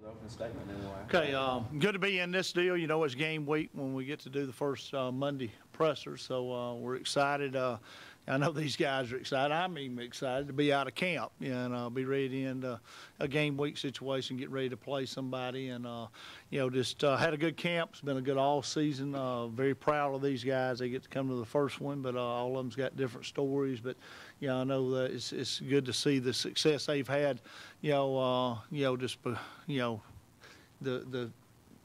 Open statement anyway. Okay, good to be in this deal. You know, it's game week when we get to do the first Monday presser, so we're excited. I know these guys are excited. I'm even excited to be out of camp and be ready into a game week situation, get ready to play somebody. And, just had a good camp. It's been a good all season. Very proud of these guys. They get to come to the first one, but all of them's got different stories. But, I know that it's good to see the success they've had, the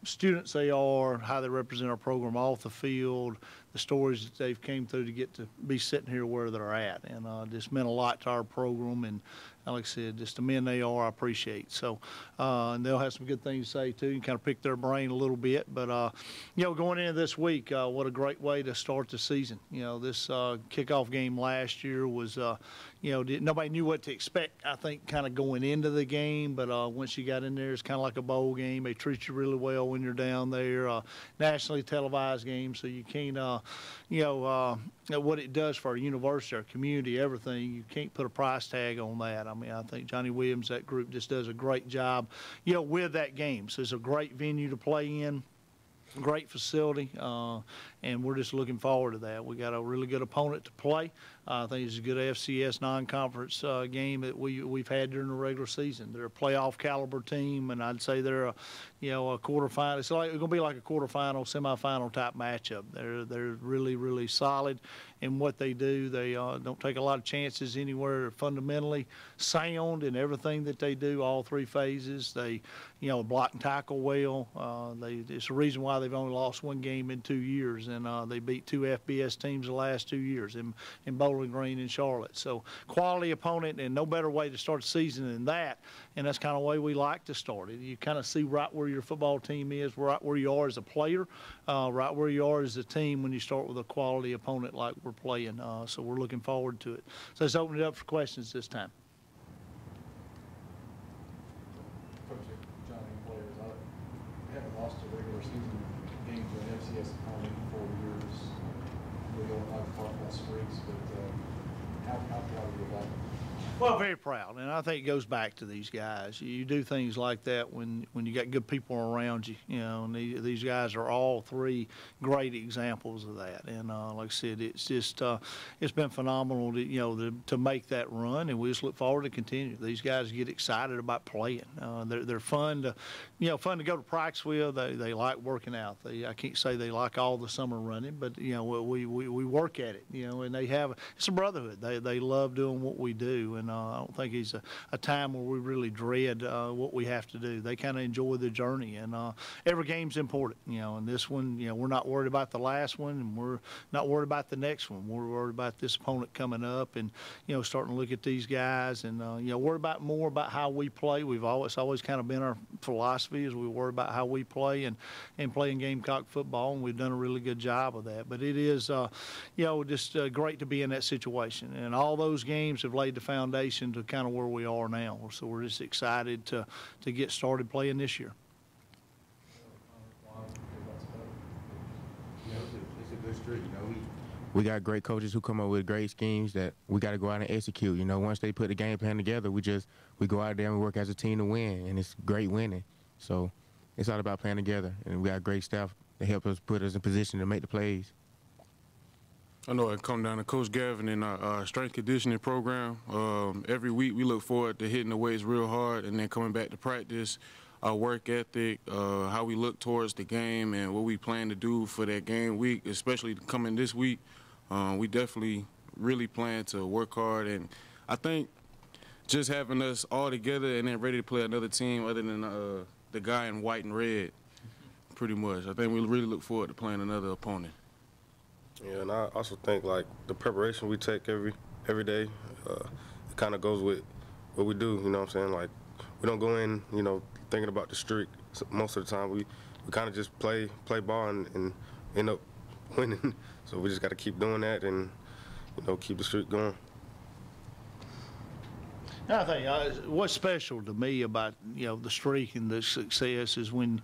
students they are, how they represent our program off the field, the stories that they've came through to get to be sitting here where they're at. And just meant a lot to our program. And like I said, just the men they are, I appreciate. So, and they'll have some good things to say too, and kind of pick their brain a little bit. But, going into this week, what a great way to start the season. This kickoff game last year was, nobody knew what to expect, I think, kind of going into the game. But once you got in there, it's kind of like a bowl game. They treat you really well when you're down there. Nationally televised game, so you can't, what it does for our university, our community, everything, you can't put a price tag on that. I mean, I think Johnny Williams, that group, just does a great job, with that game. So it's a great venue to play in. Great facility, and we're just looking forward to that. We got a really good opponent to play. I think it's a good FCS non-conference game that we've had during the regular season. They're a playoff caliber team, and I'd say they're a quarterfinal. It's going to be like a quarterfinal, semifinal type matchup. They're really, really solid in what they do. They don't take a lot of chances anywhere. They're fundamentally sound in everything that they do, all three phases. They, block and tackle well. It's the reason why they've only lost one game in 2 years, and they beat two FBS teams the last 2 years in Bowling Green and Charlotte. So quality opponent, and no better way to start the season than that. And that's kind of the way we like to start it. You kind of see right where your football team is, right where you are as a player, right where you are as a team when you start with a quality opponent like we're playing. So we're looking forward to it. So let's open it up for questions this time. Coach, Johnny, players, I haven't lost a regular season game to an FCS opponent in 4 years. We don't like to talk about streaks, but how proud are you about it? Well, very proud, and I think it goes back to these guys. You do things like that when you got good people around you, and these guys are all three great examples of that. And like I said, it's just it's been phenomenal to make that run, and we just look forward to continue. These guys get excited about playing. They're fun to fun to go to practice with. They like working out. I can't say they like all the summer running, but we work at it. And it's a brotherhood. They love doing what we do. And I don't think it's a time where we really dread what we have to do. They kind of enjoy the journey, and every game's important. And this one, we're not worried about the last one, and we're not worried about the next one. We're worried about this opponent coming up, and starting to look at these guys, and worry about more about how we play. It's always kind of been our philosophy is we worry about how we play and playing Gamecock football, and we've done a really good job of that. But it is, just great to be in that situation, and all those games have laid the foundation to kind of where we are now. So we're just excited to get started playing this year. It's a good streak. We got great coaches who come up with great schemes that we got to go out and execute. Once they put the game plan together, we go out there and we work as a team to win, and it's great winning. So it's all about playing together, and we got great staff to help us put us in position to make the plays. I know it come down to Coach Gavin and our strength conditioning program. Every week we look forward to hitting the weights real hard and then coming back to practice, our work ethic, how we look towards the game and what we plan to do for that game week, especially coming this week. We definitely really plan to work hard, and I think just having us all together and then ready to play another team other than the guy in white and red, pretty much. I think we really look forward to playing another opponent. Yeah, and I also think like the preparation we take every day, it kind of goes with what we do. You know what I'm saying? Like we don't go in, thinking about the streak. So most of the time, we kind of just play ball and end up winning. So we just got to keep doing that and keep the streak going. I think what's special to me about, the streak and the success is when,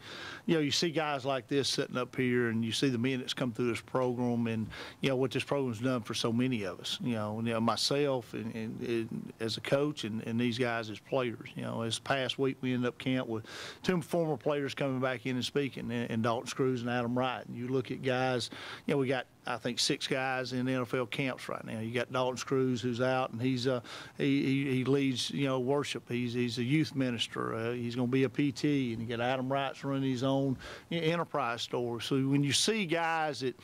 you see guys like this sitting up here and you see the men that's come through this program and, what this program's done for so many of us, myself and as a coach and these guys as players. This past week we ended up camp with 2 former players coming back in and speaking, and Dalton Screws and Adam Wright. And you look at guys, we got, I think, 6 guys in NFL camps right now. You got Dalton Screws, who's out, and he leads, worship. He's a youth minister. He's going to be a PT, and you got Adam Wright's running his own enterprise store. So when you see guys that,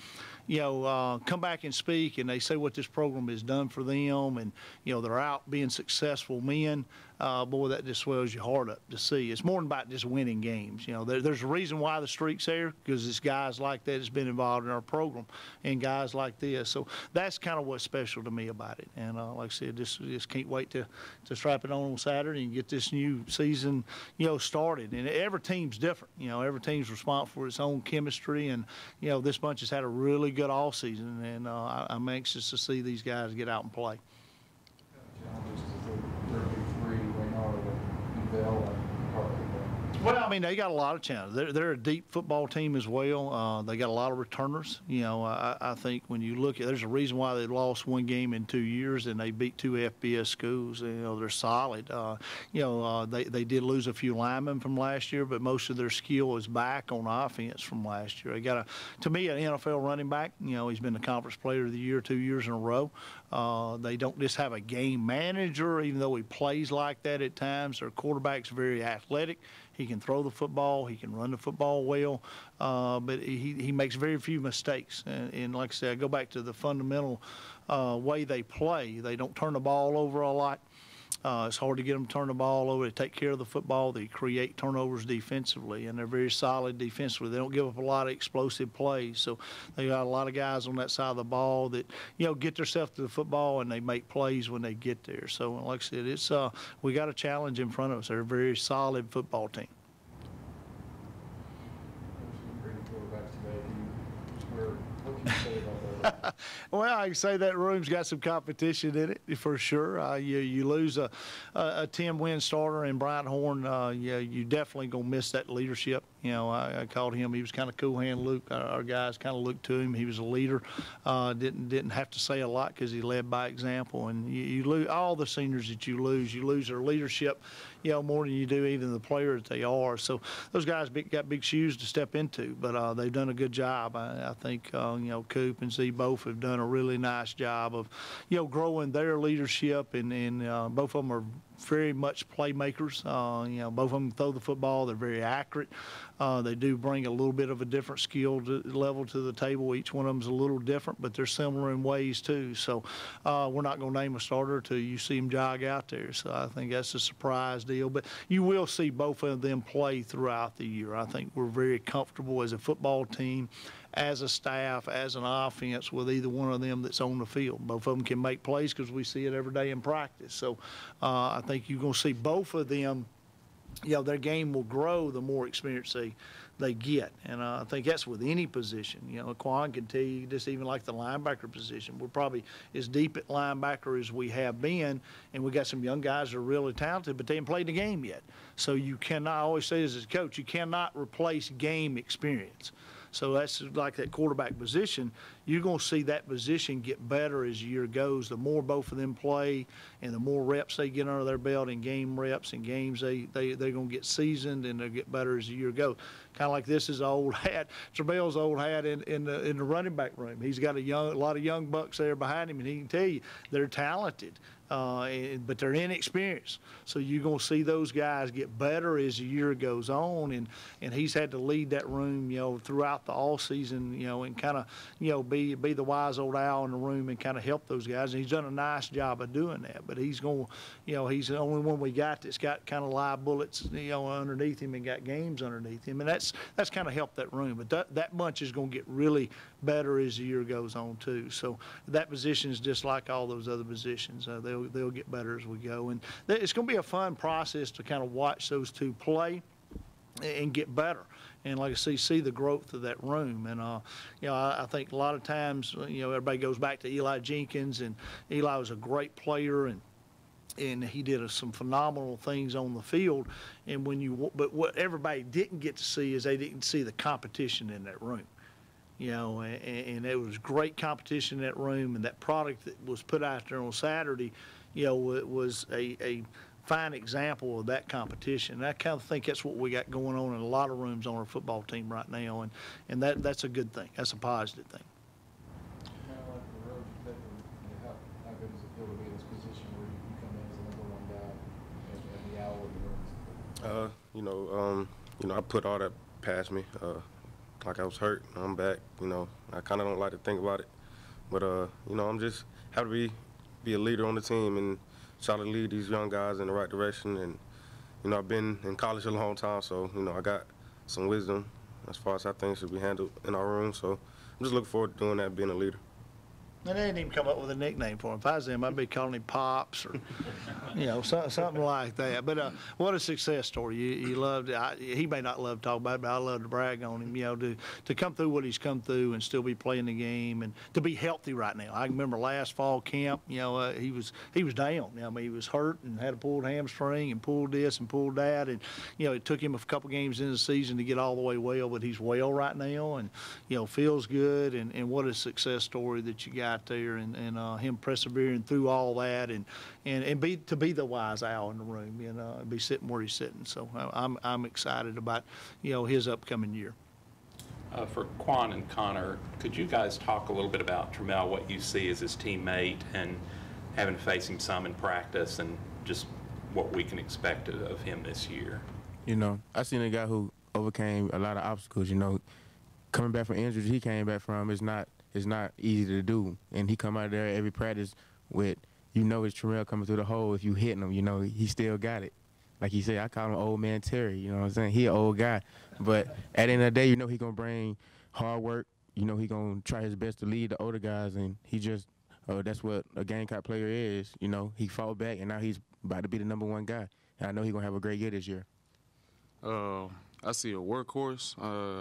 come back and speak, and they say what this program has done for them, and they're out being successful men. Boy, that just swells your heart up to see. It's more than about just winning games. There's a reason why the streak's there, because it's guys like that that's been involved in our program, and guys like this. So that's kind of what's special to me about it. And like I said, just can't wait to strap it on Saturday and get this new season, started. And every team's different. Every team's responsible for its own chemistry, and this bunch has had a really good all season, and I'm anxious to see these guys get out and play. Challenges to the Big 3 right now, the Bell and Carter. Well, I mean, they got a lot of challenges. They're a deep football team as well. They got a lot of returners. I think when you look at, there's a reason why they lost 1 game in 2 years, and they beat 2 FBS schools. They're solid. They did lose a few linemen from last year, but most of their skill is back on offense from last year. They got to me, an NFL running back. He's been the conference player of the year 2 years in a row. They don't just have a game manager, even though he plays like that at times. Their quarterback's very athletic. He can throw the football. He can run the football well, but he makes very few mistakes. And like I said, I go back to the fundamental way they play. They don't turn the ball over a lot. It's hard to get them to turn the ball over. They take care of the football. They create turnovers defensively, and they're very solid defensively. They don't give up a lot of explosive plays. So they got a lot of guys on that side of the ball that, get themselves to the football, and they make plays when they get there. So like I said, it's we got a challenge in front of us. They're a very solid football team. What can you say about that? Well, I can say that room's got some competition in it for sure. You lose a 10-win starter in Brian Horn, you definitely gonna miss that leadership. I called him. He was kind of cool hand Luke. Our guys kind of looked to him. He was a leader. Didn't have to say a lot because he led by example. And you lose all the seniors that you lose their leadership, more than you do even the players that they are. So those guys got big shoes to step into, but they've done a good job. I think Coop and Z both have done a really nice job of growing their leadership, and both of them are very much playmakers. Both of them throw the football. They're very accurate. They do bring a little bit of a different skill level to the table. Each one of them is a little different, but they're similar in ways too. So we're not going to name a starter till you see them jog out there. So I think that's a surprise deal. But you will see both of them play throughout the year. I think we're very comfortable as a football team, as a staff, as an offense, with either one of them that's on the field. Both of them can make plays because we see it every day in practice. So I think you're going to see both of them, their game will grow the more experience they get. And I think that's with any position. Quan can tell you, just even like the linebacker position, we're probably as deep at linebacker as we have been, and we got some young guys that are really talented, but they haven't played the game yet. So you cannot, I always say as a coach, you cannot replace game experience. So that's like that quarterback position. You're going to see that position get better as the year goes. The more both of them play and the more reps they get under their belt in game reps and games, they're going to get seasoned and they'll get better as the year goes. Kind of like this is an old hat, Tramel's old hat in the running back room. He's got a lot of young bucks there behind him, and he can tell you they're talented. But they're inexperienced. So you're going to see those guys get better as the year goes on, and he's had to lead that room, throughout the all season, and kind of, be the wise old owl in the room and kind of help those guys. And he's done a nice job of doing that. But he's going, he's the only one we got that's got kind of live bullets, underneath him and got games underneath him, and that's kind of helped that room. But that bunch is going to get really better as the year goes on too. So that position is just like all those other positions. They'll get better as we go, and it's going to be a fun process to kind of watch those two play and get better. And like I see the growth of that room. And I think a lot of times everybody goes back to Eli Jenkins, and Eli was a great player, and and he did some phenomenal things on the field. And but what everybody didn't get to see is they didn't see the competition in that room. And it was great competition in that room, and that product that was put out there on Saturday, was a fine example of that competition. And I kind of think that's what we got going on in a lot of rooms on our football team right now, and that's a good thing. That's a positive thing. Kind of like the road you take, how good does it feel to be in this position where you come in as the number one guy and the owl of the room? I put all that past me. Like I was hurt, I'm back. I kind of don't like to think about it, but I'm just happy to be a leader on the team and try to lead these young guys in the right direction. And I've been in college a long time, so I got some wisdom as far as how things should be handled in our room. So I'm just looking forward to doing that, being a leader. And they didn't even come up with a nickname for him. If I was them, I'd be calling him Pops or, something like that. But what a success story. You loved it. He may not love to talk about it, but I love to brag on him, to come through what he's come through and still be playing the game and to be healthy right now. I remember last fall camp, he was down. He was hurt and had a pulled hamstring and pulled this and pulled that. And, it took him a couple games into the season to get all the way well, but he's well right now and, feels good. And what a success story that you got there, and him persevering through all that, and to be the wise owl in the room, and be sitting where he's sitting. So I'm excited about his upcoming year. For Quan and Connor, could you guys talk a little bit about Tramel, what you see as his teammate, and having to face him some in practice, and just what we can expect of him this year? I seen a guy who overcame a lot of obstacles. Coming back from injuries he came back from is not easy to do, and he come out there every practice with it's Tramel coming through the hole. If you hitting him, he still got it. Like he said, I call him Old Man Terry. You know what I'm saying? He an old guy, but at the end of the day, he gonna bring hard work. He gonna try his best to lead the older guys, and he just that's what a Gamecock player is. He fought back, and now he's about to be the #1 guy. And I know he's gonna have a great year this year. I see a workhorse.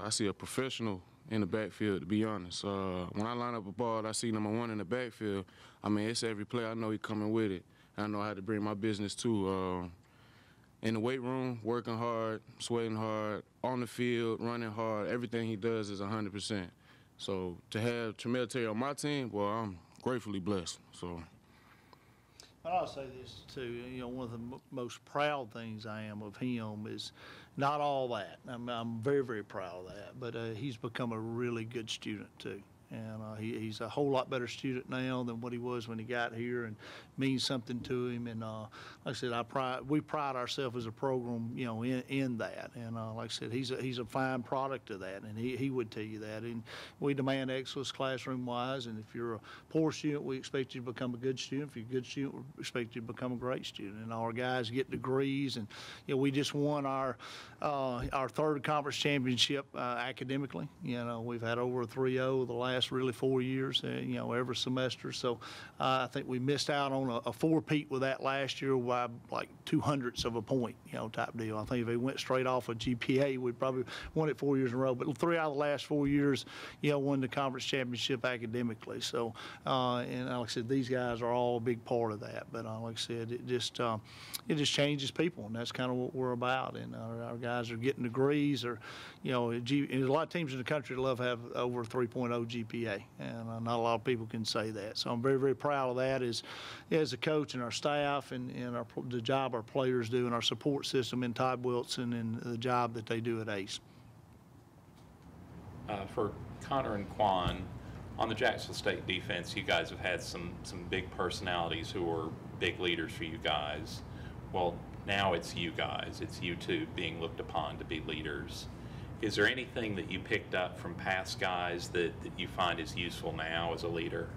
I see a professional in the backfield, to be honest. When I line up a ball, I see #1 in the backfield. It's every play. I know he coming with it. I know how to bring my business too. In the weight room, working hard, sweating hard, on the field, running hard. Everything he does is 100%. So to have Tramel Terry on my team, well, I'm gratefully blessed. So. I'll say this too. One of the most proud things I am of him is not all that. I'm very, very proud of that. But he's become a really good student too. And he's a whole lot better student now than what he was when he got here, and means something to him. And like I said, we pride ourselves as a program, in that. And like I said, he's a fine product of that, and he would tell you that. And we demand excellence classroom-wise. And if you're a poor student, we expect you to become a good student. If you're a good student, we expect you to become a great student. And our guys get degrees. And we just won our third conference championship academically. We've had over a 3.0 the last really 4 years, every semester. So I think we missed out on a four-peat with that last year by like 0.02 of a point, type deal. I think if they went straight off of GPA, we'd probably won it 4 years in a row. But 3 out of the last 4 years, won the conference championship academically. So, and like I said, these guys are all a big part of that. But like I said, it just changes people, and that's kind of what we're about. And our guys are getting degrees, or and a lot of teams in the country love to have over 3.0 GPA, and not a lot of people can say that. So I'm very, very proud of that as a coach and our staff, and the job our players do, and our support system in Todd Wilson, and the job that they do at ACE. For Connor and Quan, on the Jacksonville State defense, you guys have had some big personalities who are big leaders for you guys. Well, now it's you guys. It's you two being looked upon to be leaders. Is there anything that you picked up from past guys that you find is useful now as a leader?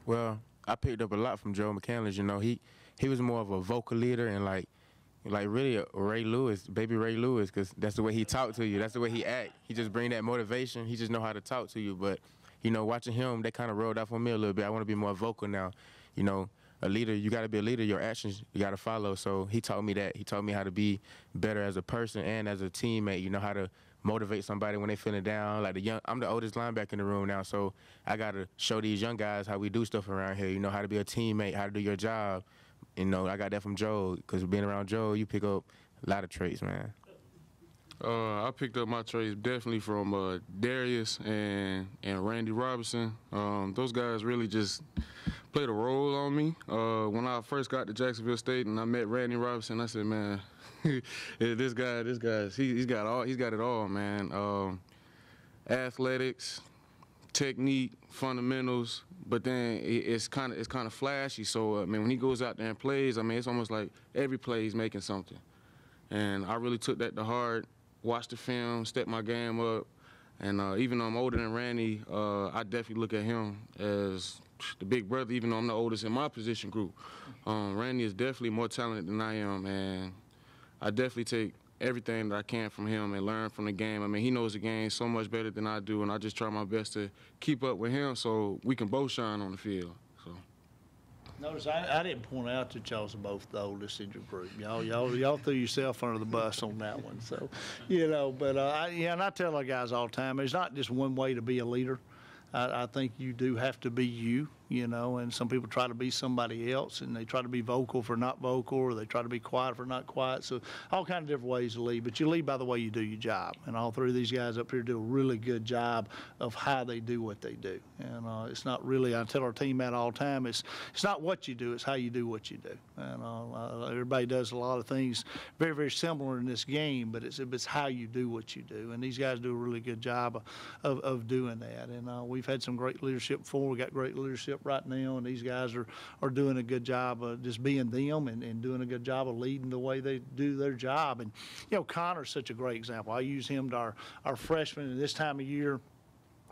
Well, I picked up a lot from Joe McCandless. He was more of a vocal leader, and like really a Ray Lewis, baby Ray Lewis, because that's the way he talked to you. That's the way he act. He just bring that motivation. He just know how to talk to you. But, watching him, that kind of rolled off on me a little bit. I want to be more vocal now. A leader, you got to be a leader. Your actions, you got to follow. So he taught me that. He taught me how to be better as a person and as a teammate. How to motivate somebody when they feeling down. I'm the oldest linebacker in the room now, so I got to show these young guys how we do stuff around here. How to be a teammate, how to do your job, you know, I got that from Joe, because being around Joe, you pick up a lot of traits, man. I picked up my traits definitely from Darius and Randy Robinson. Those guys really just played a role on me. When I first got to Jacksonville State and I met Randy Robinson, I said, man, this guy, he's got it all, man. Athletics, technique, fundamentals, but then it's kind of flashy. So I mean, when he goes out there and plays, I mean, it's almost like every play he's making something. And I really took that to heart. Watched the film, stepped my game up, and even though I'm older than Randy, I definitely look at him as the big brother, even though I'm the oldest in my position group. Randy is definitely more talented than I am, and I definitely take everything that I can from him and learn from the game. I mean, he knows the game so much better than I do, and I just try my best to keep up with him so we can both shine on the field. So. Notice I didn't point out that y'all's both the oldest in your group. Y'all threw yourself under the bus on that one. So, you know, but and I tell our guys all the time, there's not just one way to be a leader. I think you do have to be you, you know, and some people try to be somebody else, and they try to be vocal for not vocal, or they try to be quiet for not quiet. So all kinds of different ways to lead, but you lead by the way you do your job. And all three of these guys up here do a really good job of how they do what they do. And it's not really, I tell our team that all the time, it's not what you do, it's how you do what you do. And everybody does a lot of things very, very similar in this game, but it's how you do what you do. And these guys do a really good job of doing that. And we've had some great leadership before. We got great leadership right now, and these guys are doing a good job of just being them and doing a good job of leading the way they do their job. And, you know, Connor's such a great example. I use him to our freshmen at this time of year.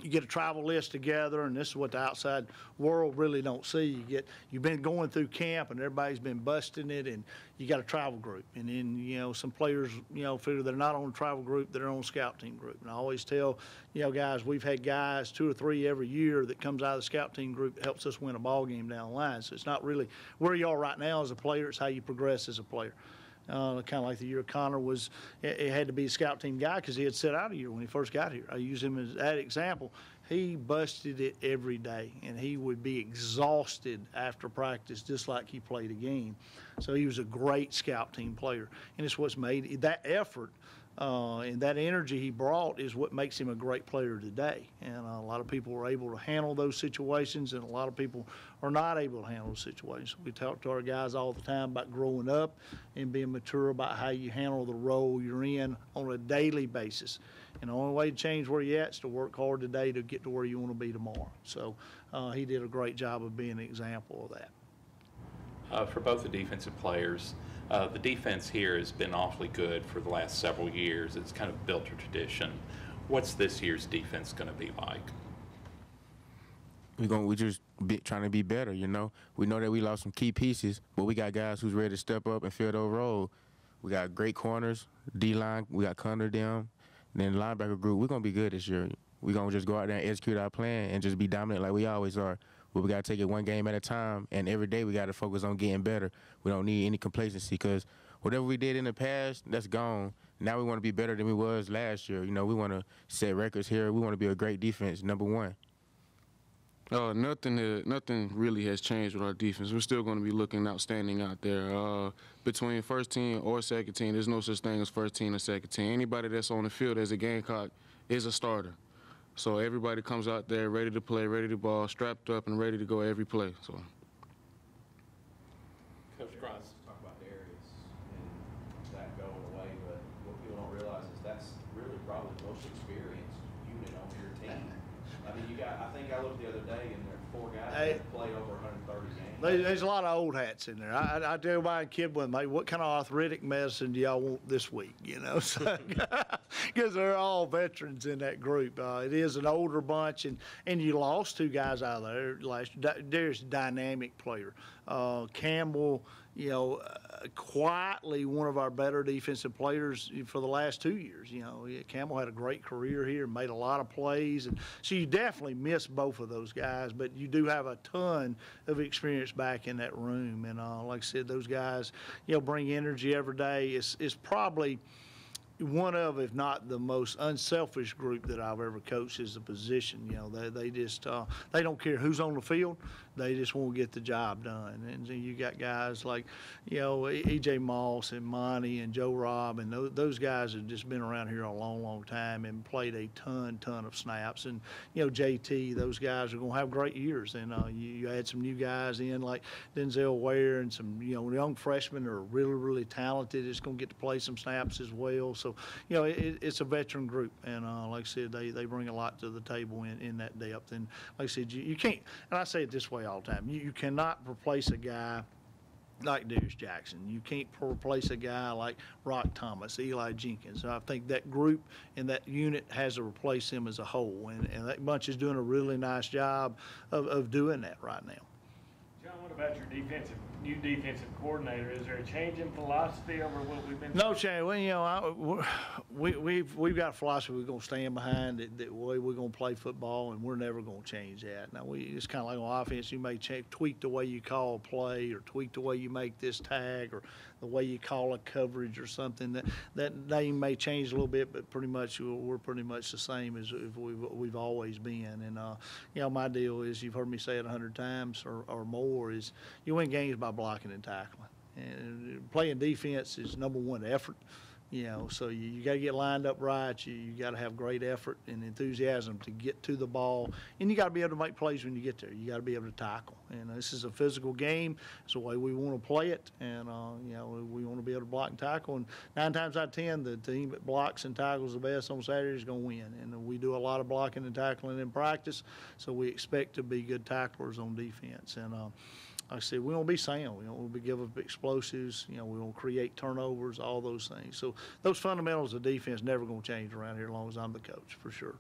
You get a travel list together, and this is what the outside world really don't see. You've been going through camp, and everybody's been busting it, and you got a travel group. And then, you know, some players, you know, figure they're not on a travel group, they're on a scout team group. And I always tell, you know, guys, we've had guys 2 or 3 every year that comes out of the scout team group that helps us win a ball game down the line. So it's not really where you are right now as a player, it's how you progress as a player. Kind of like the year Connor it had to be a scout team guy because he had set out a year when he first got here. I use him as that example. He busted it every day, and he would be exhausted after practice just like he played a game. So he was a great scout team player, and it's what's made that effort and that energy he brought is what makes him a great player today. And a lot of people are able to handle those situations, and a lot of people are not able to handle those situations. We talk to our guys all the time about growing up and being mature about how you handle the role you're in on a daily basis. And the only way to change where you're at is to work hard today to get to where you want to be tomorrow. So he did a great job of being an example of that. For both the defensive players, the defense here has been awfully good for the last several years. It's kind of built a tradition. What's this year's defense going to be like? We just trying to be better, you know. We know that we lost some key pieces, but we got guys who's ready to step up and fill those roles. We got great corners, D-line, we got Connor them. Then the linebacker group, we're going to be good this year. We're going to just go out there and execute our plan and just be dominant like we always are. But we got to take it one game at a time, and every day we got to focus on getting better. We don't need any complacency because whatever we did in the past, that's gone. Now we want to be better than we was last year. You know, we want to set records here. We want to be a great defense, number one. Nothing really has changed with our defense. We're still going to be looking outstanding out there. Between first team or second team, there's no such thing as first team or second team. Anybody that's on the field as a Gamecock is a starter. So everybody comes out there ready to play, ready to ball, strapped up and ready to go every play. So. Coach Grice. Talk about Darius and that going away, but what people don't realize is that's really probably the most experienced unit on your team. I mean, I think I looked the other day and there are 4 guys that played over 130 games. There's a lot of old hats in there. I tell my kid with me, what kind of arthritic medicine do y'all want this week? You know, because they're all veterans in that group. It is an older bunch, and you lost 2 guys out of there last year. There's a dynamic player. Campbell, you know, quietly one of our better defensive players for the last 2 years. You know, Campbell had a great career here, made a lot of plays, and so you definitely miss both of those guys, but you do have a ton of experience back in that room. And like I said, those guys, you know, bring energy every day. It's probably, one of, if not the most unselfish group that I've ever coached is the position. You know, they just they don't care who's on the field. They just want to get the job done. And you got guys like, you know, E.J. Moss and Monty and Joe Robb, and those guys have just been around here a long, long time and played a ton of snaps. And, you know, JT, those guys are going to have great years. And you add some new guys in like Denzel Ware and some, you know, young freshmen that are really, really talented. It's going to get to play some snaps as well. So, you know, it's a veteran group. And like I said, they bring a lot to the table in that depth. And like I said, you can't, and I say it this way all the time, you cannot replace a guy like Darius Jackson. You can't replace a guy like Rock Thomas, Eli Jenkins. So I think that group and that unit has to replace him as a whole. And that bunch is doing a really nice job of doing that right now. John, what about your new defensive coordinator? Is there a change in philosophy over what we've been? No change. Well, you know, we've got a philosophy we're going to stand behind. That way we're going to play football, and we're never going to change that. Now it's kind of like on offense. You may tweak the way you call a play, or tweak the way you make this tag, or the way you call a coverage or something. That name may change a little bit, but pretty much we're pretty much the same as we've always been. And you know, my deal is, you've heard me say it 100 times or more, is you win games by blocking and tackling. And playing defense is number one, effort. You know, so you got to get lined up right. You got to have great effort and enthusiasm to get to the ball, and you got to be able to make plays when you get there. You got to be able to tackle. And this is a physical game. It's the way we want to play it, and you know, we want to be able to block and tackle. And 9 times out of 10, the team that blocks and tackles the best on Saturday is going to win. And we do a lot of blocking and tackling in practice, so we expect to be good tacklers on defense. And like I said, we don't be sound. We don't be give up explosives. You know, we don't create turnovers, all those things. So those fundamentals of defense never going to change around here as long as I'm the coach, for sure.